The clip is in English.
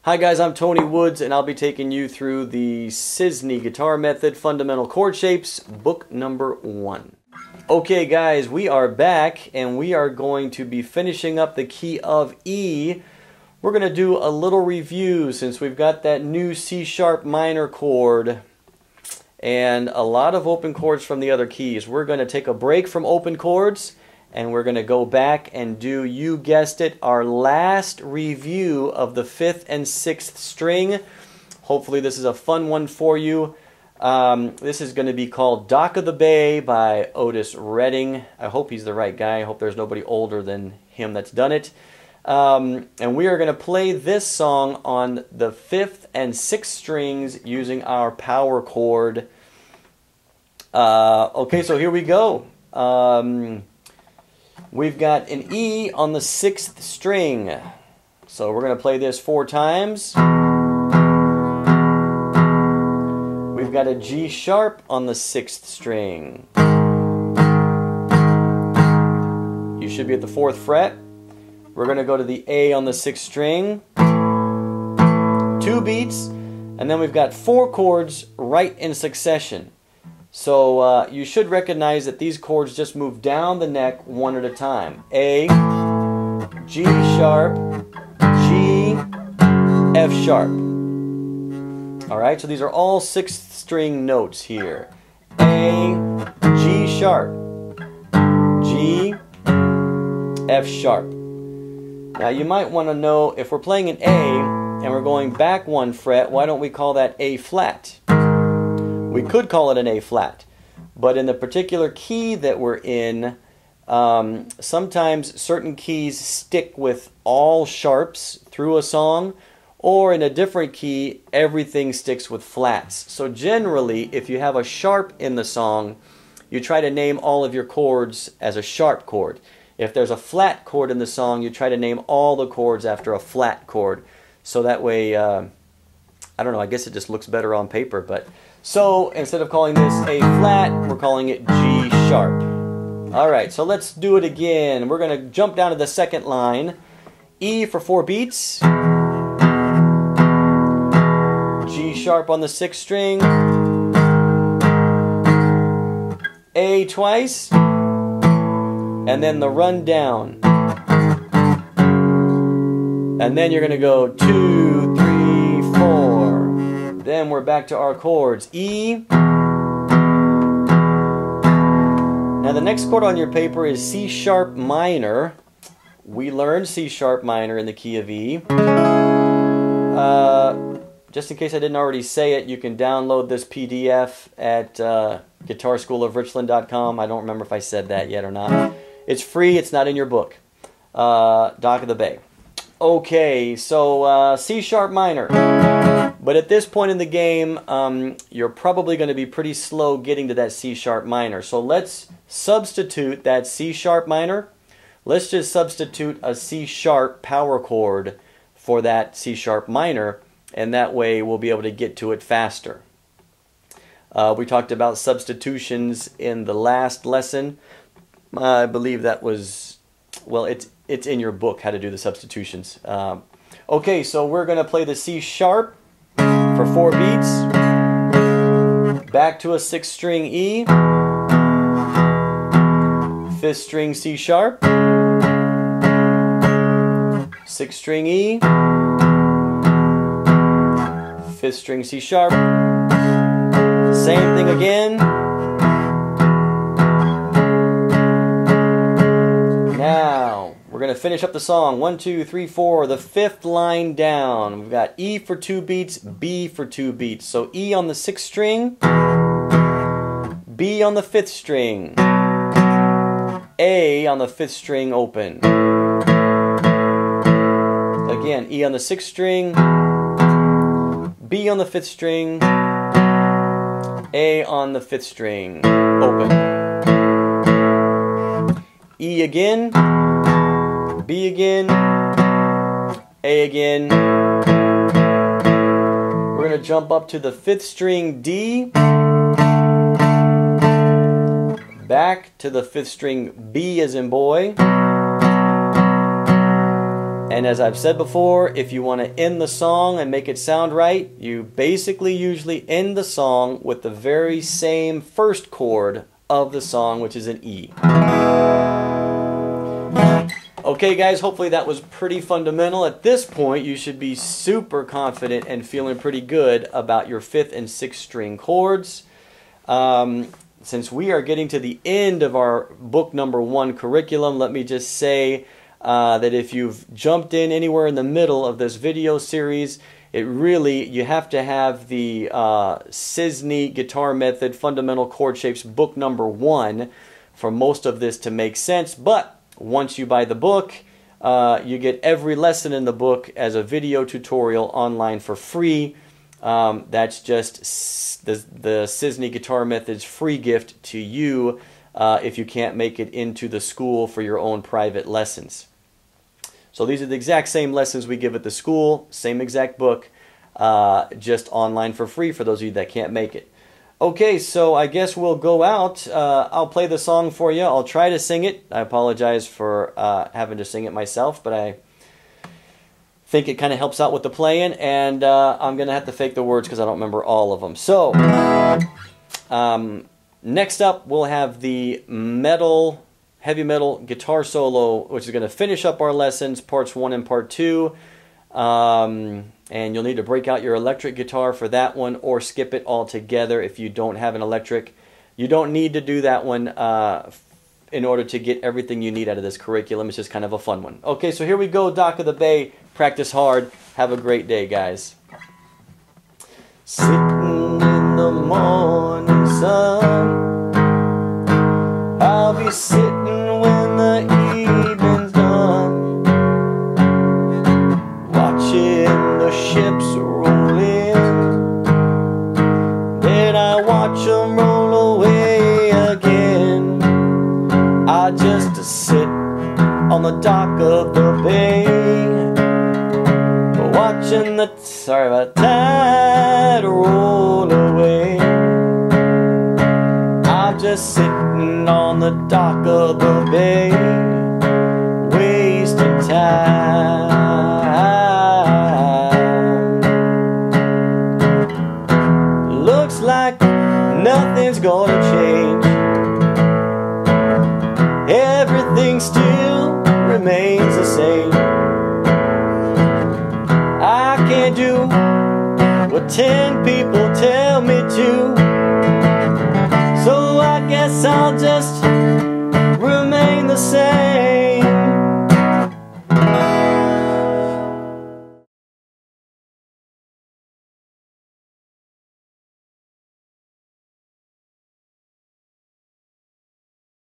Hi guys, I'm Tony Woods and I'll be taking you through the SISNI guitar method fundamental chord shapes, book number 1. Okay guys, we are back and we are going to be finishing up the key of E. We're going to do a little review since we've got that new C sharp minor chord and a lot of open chords from the other keys. We're going to take a break from open chords and we're going to go back and do, you guessed it, our last review of the 5th and 6th string. Hopefully this is a fun one for you. This is going to be called Dock of the Bay by Otis Redding. I hope he's the right guy. I hope there's nobody older than him that's done it. And we are going to play this song on the 5th and 6th strings using our power chord. Okay, so here we go. We've got an E on the 6th string. So we're going to play this 4 times. We've got a G sharp on the 6th string. You should be at the 4th fret. We're going to go to the A on the 6th string. 2 beats. And then we've got 4 chords right in succession. So you should recognize that these chords just move down the neck one at a time. A, G sharp, G, F sharp. Alright, so these are all 6th string notes here. A, G sharp, G, F sharp. Now you might want to know, if we're playing an A and we're going back 1 fret, why don't we call that A flat? We could call it an A flat, but in the particular key that we're in, sometimes certain keys stick with all sharps through a song, or in a different key, everything sticks with flats. So generally, if you have a sharp in the song, you try to name all of your chords as a sharp chord. If there's a flat chord in the song, you try to name all the chords after a flat chord. So that way, I don't know, I guess it just looks better on paper, but... So, instead of calling this A flat, we're calling it G sharp. Alright, so let's do it again. We're going to jump down to the 2nd line. E for 4 beats. G sharp on the 6th string. A twice. And then the run down. And then you're going to go 2, 3, 4. Then we're back to our chords. E. Now the next chord on your paper is C sharp minor. We learned C sharp minor in the key of E. Just in case I didn't already say it, you can download this PDF at guitarschoolofrichland.com. I don't remember if I said that yet or not. It's free. It's not in your book. Dock of the Bay. Okay, so C sharp minor. But at this point in the game, you're probably going to be pretty slow getting to that C sharp minor. So let's substitute that C sharp minor. Let's just substitute a C sharp power chord for that C sharp minor, and that way we'll be able to get to it faster. We talked about substitutions in the last lesson. I believe that was, well, it's in your book, how to do the substitutions. Okay, so we're going to play the C sharp for 4 beats, back to a 6th string E, 5th string C sharp, 6th string E, 5th string C sharp, same thing again. Now, we're going to finish up the song. 1, 2, 3, 4, the 5th line down. We've got E for 2 beats, B for 2 beats. So E on the 6th string, B on the 5th string, A on the 5th string open. Again, E on the 6th string, B on the 5th string, A on the 5th string open. E again, B again, A again. We're going to jump up to the 5th string D, back to the 5th string B as in boy, And as I've said before, if you want to end the song and make it sound right, you basically usually end the song with the very same first chord of the song, which is an E. Okay guys, hopefully that was pretty fundamental. At this point, you should be super confident and feeling pretty good about your 5th and 6th string chords. Since we are getting to the end of our book number 1 curriculum, let me just say that if you've jumped in anywhere in the middle of this video series, you have to have the SISNI Guitar Method Fundamental Chord Shapes book number 1 for most of this to make sense. But once you buy the book, you get every lesson in the book as a video tutorial online for free. That's just the SISNI Guitar Method's free gift to you if you can't make it into the school for your own private lessons. So these are the exact same lessons we give at the school, same exact book, just online for free for those of you that can't make it. Okay, so I guess we'll go out. I'll play the song for you. I'll try to sing it. I apologize for having to sing it myself, but I think it kind of helps out with the playing, and I'm going to have to fake the words because I don't remember all of them. So, next up we'll have the heavy metal guitar solo, which is going to finish up our lessons, parts 1 and part 2. And you'll need to break out your electric guitar for that one, or skip it altogether if you don't have an electric. You don't need to do that one in order to get everything you need out of this curriculum. It's just kind of a fun one. Okay, so here we go, Dock of the Bay. Practice hard. Have a great day, guys. Sitting in the morning sun, I'll be sitting when the evening's done, watching the ships roll in, then I watch them roll away again. I just sit on the dock of the bay, watching the tide roll away. I'm just sitting on the dock of the bay, wasting time. Looks like nothing's gonna change. Everything still remains the same. I can't do what 10 people tell me to, so I guess I'll just